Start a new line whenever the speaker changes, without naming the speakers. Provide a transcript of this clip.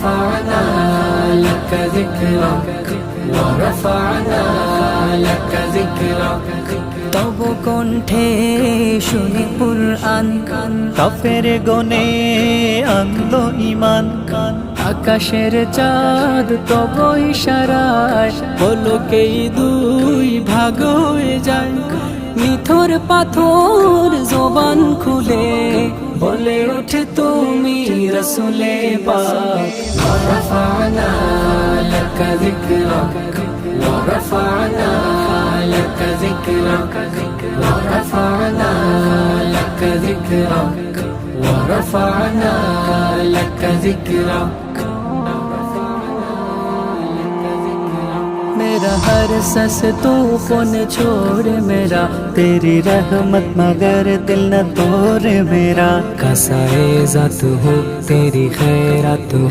ورفعنا لك ذكرك ورفعنا لك ذكرك
তব কণ্ঠে শুনি কুরআন কাফের গনে আনলো ঈমান আকাশের চাঁদ তব ইশারায় পলকেই দুই ভাগ হয়ে যায় নিথর পাথর জবান খুলে বলে ওঠে তুমি রসুলে পাক
ورفعنا لك ذكرك ورفعنا لك ذكرك ورفعنا لك ذكرك ورفعنا لك ذكرك
मेरा हर सांस तूफान छोड़ मेरा तेरी रहमत मगर दिल न तोड़ मेरा
कसाए ज़ात हो तेरी खैरात हो